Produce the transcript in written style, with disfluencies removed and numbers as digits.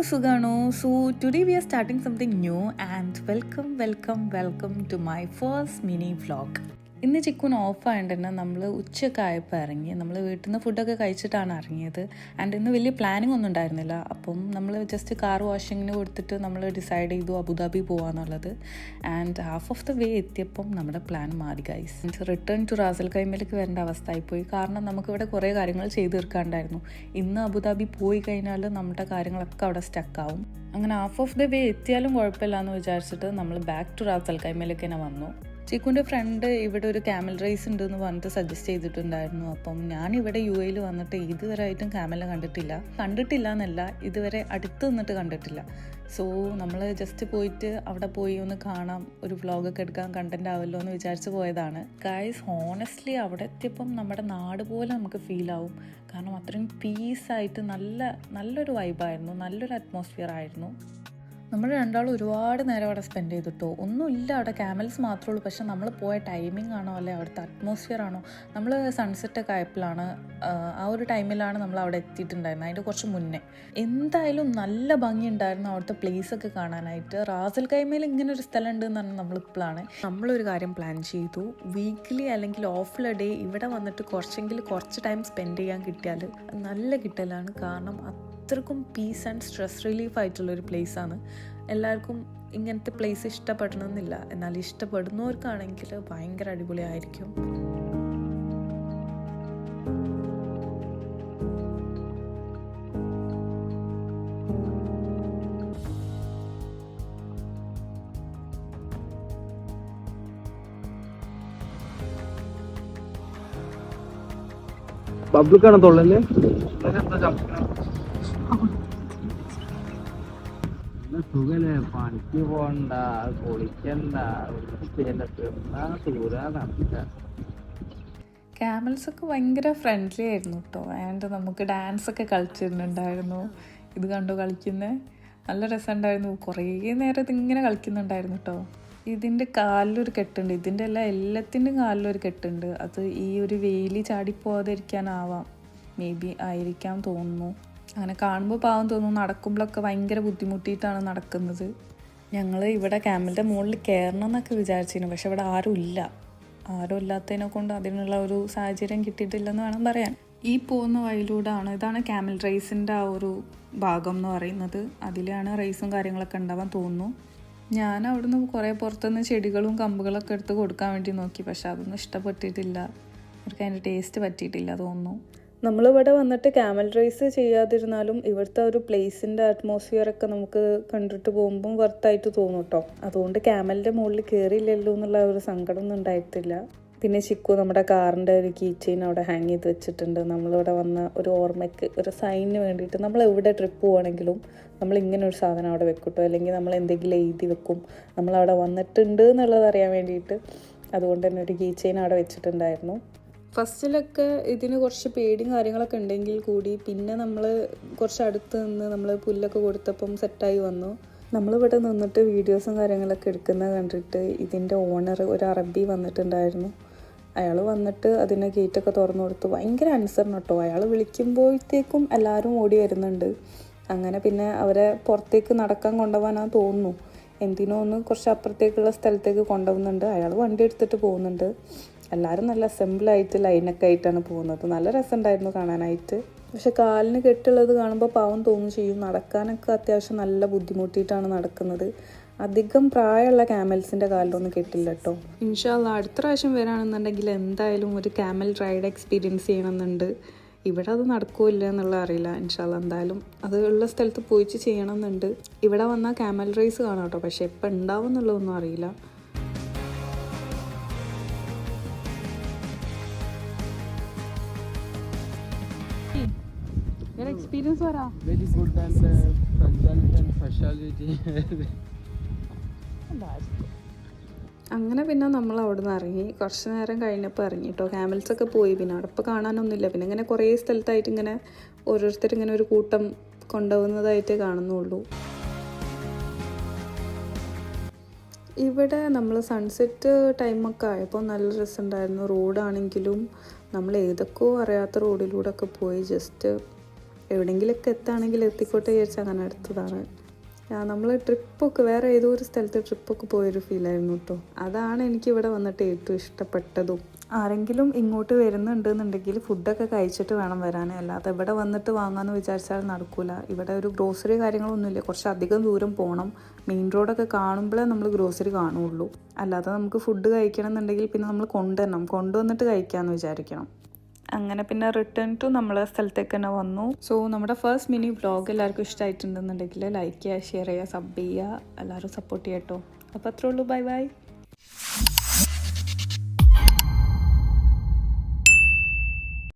Sugano. So today we are starting something new and welcome to my first mini vlog. ഇന്ന് ചിക്കുന് ഓഫായതുകൊണ്ട് തന്നെ നമ്മൾ ഉച്ചയൊക്കെ ആയപ്പോൾ ഇറങ്ങി. നമ്മൾ വീട്ടിൽ നിന്ന് ഫുഡൊക്കെ കഴിച്ചിട്ടാണ് ഇറങ്ങിയത്. ആൻഡ് ഇന്ന് വലിയ പ്ലാനിങ് ഒന്നും ഉണ്ടായിരുന്നില്ല. അപ്പം നമ്മൾ ജസ്റ്റ് കാർ വാഷിങ്ങിന് കൊടുത്തിട്ട് നമ്മൾ ഡിസൈഡ് ചെയ്തു അബുദാബി പോകാമെന്നുള്ളത്. And half of the way എത്തിയപ്പം നമ്മുടെ പ്ലാൻ മാറി ഗൈസ്. റിട്ടേൺ ടു റാസൽ ഖൈമയിലേക്ക് വരേണ്ട അവസ്ഥ ആയിപ്പോയി. കാരണം നമുക്കിവിടെ കുറേ കാര്യങ്ങൾ ചെയ്ത് തീർക്കാണ്ടായിരുന്നു. ഇന്ന് അബുദാബി പോയി കഴിഞ്ഞാൽ നമ്മുടെ കാര്യങ്ങളൊക്കെ അവിടെ സ്റ്റക്കാവും. അങ്ങനെ ഹാഫ് ഓഫ് ദ വേ എത്തിയാലും കുഴപ്പമില്ല എന്ന് വിചാരിച്ചിട്ട് നമ്മൾ ബാക്ക് ടു റാസൽ ഖൈമയിലേക്ക് തന്നെ വന്നു. ചിക്കുൻ്റെ ഫ്രണ്ട് ഇവിടെ ഒരു ക്യാമൽ റൈസ് ഉണ്ടെന്ന് പറഞ്ഞിട്ട് സജസ്റ്റ് ചെയ്തിട്ടുണ്ടായിരുന്നു. അപ്പം ഞാനിവിടെ UAE വന്നിട്ട് ഇതുവരെയായിട്ടും ക്യാമലിനെ കണ്ടിട്ടില്ല എന്നല്ല, ഇതുവരെ അടുത്ത് നിന്നിട്ട് കണ്ടിട്ടില്ല. സോ നമ്മൾ ജസ്റ്റ് പോയിട്ട് അവിടെ പോയി ഒന്ന് കാണാം, ഒരു വ്ളോഗൊക്കെ എടുക്കാൻ കണ്ടന്റ് ആവല്ലോ എന്ന് വിചാരിച്ച് പോയതാണ്. ഗൈസ് ഹോണസ്റ്റ്ലി അവിടെ എത്തിയപ്പം നമ്മുടെ നാട് പോലെ നമുക്ക് ഫീൽ ആവും. കാരണം അത്രയും പീസായിട്ട് നല്ലൊരു വൈബായിരുന്നു, നല്ലൊരു അറ്റ്മോസ്ഫിയർ ആയിരുന്നു. നമ്മൾ രണ്ടാളും ഒരുപാട് നേരം അവിടെ സ്പെൻഡ് ചെയ്തിട്ടോ. ഒന്നുമില്ല അവിടെ, ക്യാമൽസ് മാത്രമേ ഉള്ളൂ. പക്ഷെ നമ്മൾ പോയ ടൈമിംഗ് ആണോ അല്ലെ അവിടുത്തെ അറ്റ്മോസ്ഫിയർ ആണോ, നമ്മൾ സൺസെറ്റൊക്കെ ആയപ്പോഴാണ്, ആ ഒരു ടൈമിലാണ് നമ്മൾ അവിടെ എത്തിയിട്ടുണ്ടായിരുന്നത്. അതിൻ്റെ കുറച്ച് മുന്നേ എന്തായാലും നല്ല ഭംഗിയുണ്ടായിരുന്നു അവിടുത്തെ പ്ലേസൊക്കെ കാണാനായിട്ട്. റാസൽ ഖൈമയിൽ ഇങ്ങനെ ഒരു സ്ഥലം ഉണ്ട് എന്ന് പറഞ്ഞാൽ നമ്മളിപ്പോഴാണ് നമ്മളൊരു കാര്യം പ്ലാൻ ചെയ്തു. വീക്ക്ലി അല്ലെങ്കിൽ ഓഫുള്ള ഡേ ഇവിടെ വന്നിട്ട് കുറച്ച് ടൈം സ്പെൻഡ് ചെയ്യാൻ കിട്ടിയാൽ നല്ല കിട്ടലാണ്. കാരണം അത്രക്കും പീസ് ആൻഡ് സ്ട്രെസ് റിലീഫ് ആയിട്ടുള്ളൊരു പ്ലേസാണ്. എല്ലാവർക്കും ഇങ്ങനത്തെ പ്ലേസ് ഇഷ്ടപ്പെടണമെന്നില്ല, എന്നാൽ ഇഷ്ടപ്പെടുന്നവർക്കാണെങ്കിൽ ഭയങ്കര അടിപൊളിയായിരിക്കും. പബ്ലിക്കാണ് തൊള്ളല്ലേ സുഖല്ലേ, പണിക്ക് പോണ്ട, കുളിക്കണ്ട, ക്യാമൽസൊക്കെ ഭയങ്കര ഫ്രണ്ട്ലി ആയിരുന്നു കേട്ടോ. ആൻഡ് നമുക്ക് ഡാൻസൊക്കെ കളിച്ചിട്ടുണ്ടായിരുന്നു. ഇത് കണ്ടോ കളിക്കുന്നത്, നല്ല രസമുണ്ടായിരുന്നു. കുറേ നേരം ഇതിങ്ങനെ കളിക്കുന്നുണ്ടായിരുന്നു കേട്ടോ. ഇതിൻ്റെ കാലിലൊരു കെട്ടുണ്ട്, ഇതിൻ്റെ എല്ലാത്തിൻ്റെയും കാലിലൊരു കെട്ടുണ്ട്. അത് ഈ ഒരു വെയിൽ ചാടിപ്പോകാതിരിക്കാനാവാം, മേ ബി ആയിരിക്കാം തോന്നുന്നു. അങ്ങനെ കാണുമ്പോൾ പാവം തോന്നുന്നു, നടക്കുമ്പോഴൊക്കെ ഭയങ്കര ബുദ്ധിമുട്ടിയിട്ടാണ് നടക്കുന്നത്. ഞങ്ങൾ ഇവിടെ ക്യാമലിൻ്റെ മുകളിൽ കയറണം എന്നൊക്കെ വിചാരിച്ചിരുന്നു, പക്ഷെ ഇവിടെ ആരും ഇല്ലാത്തതിനെ കൊണ്ട് അതിനുള്ള ഒരു സാഹചര്യം കിട്ടിയിട്ടില്ലെന്ന് വേണം പറയാൻ. ഈ പോകുന്ന വഴിയിലൂടെയാണ്, ഇതാണ് ക്യാമൽ റൈസിൻ്റെ ആ ഒരു ഭാഗം എന്ന് പറയുന്നത്. അതിലാണ് റൈസും കാര്യങ്ങളൊക്കെ ഉണ്ടാവാൻ തോന്നുന്നു. ഞാൻ അവിടുന്ന് കുറേ പുറത്തുനിന്ന് ചെടികളും കമ്പുകളൊക്കെ എടുത്ത് കൊടുക്കാൻ വേണ്ടി നോക്കി, പക്ഷെ അതൊന്നും ഇഷ്ടപ്പെട്ടിട്ടില്ല. അവർക്ക് അതിൻ്റെ ടേസ്റ്റ് പറ്റിയിട്ടില്ല തോന്നുന്നു. നമ്മളിവിടെ വന്നിട്ട് ക്യാമൽ റൈസ് ചെയ്യാതിരുന്നാലും ഇവിടുത്തെ ഒരു പ്ലേസിൻ്റെ അറ്റ്മോസ്ഫിയറൊക്കെ നമുക്ക് കണ്ടിട്ട് പോകുമ്പം വർത്തായിട്ട് തോന്നും കേട്ടോ. അതുകൊണ്ട് ക്യാമലിൻ്റെ മുകളിൽ കയറിയില്ലല്ലോ എന്നുള്ള ഒരു സങ്കടം ഒന്നും ഉണ്ടായിട്ടില്ല. പിന്നെ ചിക്കു നമ്മുടെ കാറിൻ്റെ ഒരു കീ ചെയിൻ അവിടെ ഹാങ് ചെയ്ത് വെച്ചിട്ടുണ്ട്. നമ്മളിവിടെ വന്ന ഒരു ഓർമ്മയ്ക്ക്, ഒരു സൈനിന് വേണ്ടിയിട്ട്. നമ്മൾ എവിടെ ട്രിപ്പ് പോവുകയാണെങ്കിലും നമ്മൾ ഇങ്ങനെ ഒരു സാധനം അവിടെ വെക്കൂട്ടോ, അല്ലെങ്കിൽ നമ്മൾ എന്തെങ്കിലും എഴുതി വെക്കും നമ്മളവിടെ വന്നിട്ടുണ്ട് എന്നുള്ളത് അറിയാൻ വേണ്ടിയിട്ട്. അതുകൊണ്ട് തന്നെ ഒരു കീ ചെയിൻ അവിടെ വെച്ചിട്ടുണ്ടായിരുന്നു. ഫസ്റ്റിലൊക്കെ ഇതിന് കുറച്ച് പേടിയും കാര്യങ്ങളൊക്കെ ഉണ്ടെങ്കിൽ കൂടി പിന്നെ നമ്മൾ കുറച്ച് അടുത്ത് നിന്ന് നമ്മൾ പുല്ലൊക്കെ കൊടുത്തപ്പം സെറ്റായി വന്നു. നമ്മളിവിടെ നിന്നിട്ട് വീഡിയോസും കാര്യങ്ങളൊക്കെ എടുക്കുന്നത് കണ്ടിട്ട് ഇതിൻ്റെ ഓണർ ഒരു അറബി വന്നിട്ടുണ്ടായിരുന്നു. അയാൾ വന്നിട്ട് അതിനെ ഗേറ്റൊക്കെ തുറന്നു കൊടുത്തു. ഭയങ്കര അനുസരണം കേട്ടോ. അയാൾ വിളിക്കുമ്പോഴത്തേക്കും എല്ലാവരും ഓടി വരുന്നുണ്ട്. അങ്ങനെ പിന്നെ അവരെ പുറത്തേക്ക് നടക്കാൻ കൊണ്ടുപോകാനാണ് തോന്നുന്നു. എന്തിനോ ഒന്ന് കുറച്ച് അപ്പുറത്തേക്കുള്ള സ്ഥലത്തേക്ക് കൊണ്ടുപോകുന്നുണ്ട്. അയാൾ വണ്ടി എടുത്തിട്ട് പോകുന്നുണ്ട്. എല്ലാവരും നല്ല അസംബിളായിട്ട് ലൈനൊക്കെ ആയിട്ടാണ് പോകുന്നത്. നല്ല രസമുണ്ടായിരുന്നു കാണാനായിട്ട്. പക്ഷെ കാലിന് കെട്ടുള്ളത് കാണുമ്പോൾ പാവം തോന്നും ചെയ്യും. നടക്കാനൊക്കെ അത്യാവശ്യം നല്ല ബുദ്ധിമുട്ടിയിട്ടാണ് നടക്കുന്നത്. അധികം പ്രായമുള്ള ക്യാമൽസിൻ്റെ കാലിലൊന്നും കെട്ടില്ല കേട്ടോ. ഇൻഷാ അല്ലാഹ് അടുത്ത പ്രാവശ്യം വരാണെന്നുണ്ടെങ്കിൽ എന്തായാലും ഒരു ക്യാമൽ റൈഡ് എക്സ്പീരിയൻസ് ചെയ്യണമെന്നുണ്ട്. ഇവിടെ അത് നടക്കില്ല എന്നുള്ള അറിയില്ല. ഇൻഷാ അല്ലാഹ് എന്തായാലും അത് ഉള്ള സ്ഥലത്ത് പോയിട്ട് ചെയ്യണമെന്നുണ്ട്. ഇവിടെ വന്നാൽ ക്യാമൽ റൈസ് കാണാം കേട്ടോ, പക്ഷെ എപ്പോൾ ഉണ്ടാവും എന്നുള്ളതൊന്നും അറിയില്ല. എക്സ്പീരിയൻസ് പറ. Very good and speciality. അങ്ങനെ പിന്നെ നമ്മൾ അവിടെ നിന്ന് ഇറങ്ങി. കുറച്ച് നേരം കഴിഞ്ഞപ്പോൾ ഇറങ്ങി കേട്ടോ. ക്യാമൽസൊക്കെ പോയി. പിന്നെ അവിടെ ഇപ്പോൾ കാണാനൊന്നുമില്ല. പിന്നെ ഇങ്ങനെ കുറേ സ്ഥലത്തായിട്ട് ഇങ്ങനെ ഓരോരുത്തരിങ്ങനെ ഒരു കൂട്ടം കൊണ്ടുപോകുന്നതായിട്ടേ കാണുന്നുള്ളൂ. ഇവിടെ നമ്മൾ സൺസെറ്റ് ടൈമൊക്കെ ആയപ്പോൾ നല്ല രസമുണ്ടായിരുന്നു. റോഡാണെങ്കിലും നമ്മൾ ഏതൊക്കെയോ അറിയാത്ത റോഡിലൂടെ ഒക്കെ പോയി ജസ്റ്റ് എവിടെയെങ്കിലുമൊക്കെ എത്തുകയാണെങ്കിൽ എത്തിക്കോട്ടെ വിചാരിച്ച് അങ്ങനെ എടുത്തതാണ്. നമ്മൾ ട്രിപ്പൊക്കെ വേറെ ഏതോ ഒരു സ്ഥലത്ത് ട്രിപ്പൊക്കെ പോയൊരു ഫീലായിരുന്നു കേട്ടോ. അതാണ് എനിക്ക് ഇവിടെ വന്നിട്ട് ഏറ്റവും ഇഷ്ടപ്പെട്ടതും. ആരെങ്കിലും ഇങ്ങോട്ട് വരുന്നുണ്ടെന്നുണ്ടെങ്കിൽ ഫുഡൊക്കെ കഴിച്ചിട്ട് വേണം വരാൻ. അല്ലാതെ ഇവിടെ വന്നിട്ട് വാങ്ങാമെന്ന് വിചാരിച്ചാൽ നടക്കില്ല. ഇവിടെ ഒരു ഗ്രോസറി കാര്യങ്ങളൊന്നുമില്ല, കുറച്ച് അധികം ദൂരം പോകണം. മെയിൻ റോഡൊക്കെ കാണുമ്പോഴേ നമ്മൾ ഗ്രോസറി കാണുള്ളൂ. അല്ലാതെ നമുക്ക് ഫുഡ് കഴിക്കണം എന്നുണ്ടെങ്കിൽ പിന്നെ നമ്മൾ കൊണ്ടുവന്നിട്ട് കഴിക്കാമെന്ന് വിചാരിക്കണം. അങ്ങനെ പിന്നെ റിട്ടേൺ ടു നമ്മളെ സ്ഥലത്തേക്ക് തന്നെ വന്നു. സോ നമ്മുടെ ഫസ്റ്റ് മിനി വ്ളോഗ് എല്ലാവർക്കും ഇഷ്ടമായിട്ടുണ്ടെന്നുണ്ടെങ്കിൽ ലൈക്ക് ചെയ്യുക, ഷെയർ ചെയ്യുക, സബ് ചെയ്യുക, എല്ലാവരും സപ്പോർട്ട് ചെയ്യട്ടോ. അപ്പോൾ അത്രേ ഉള്ളൂ. Bye bye.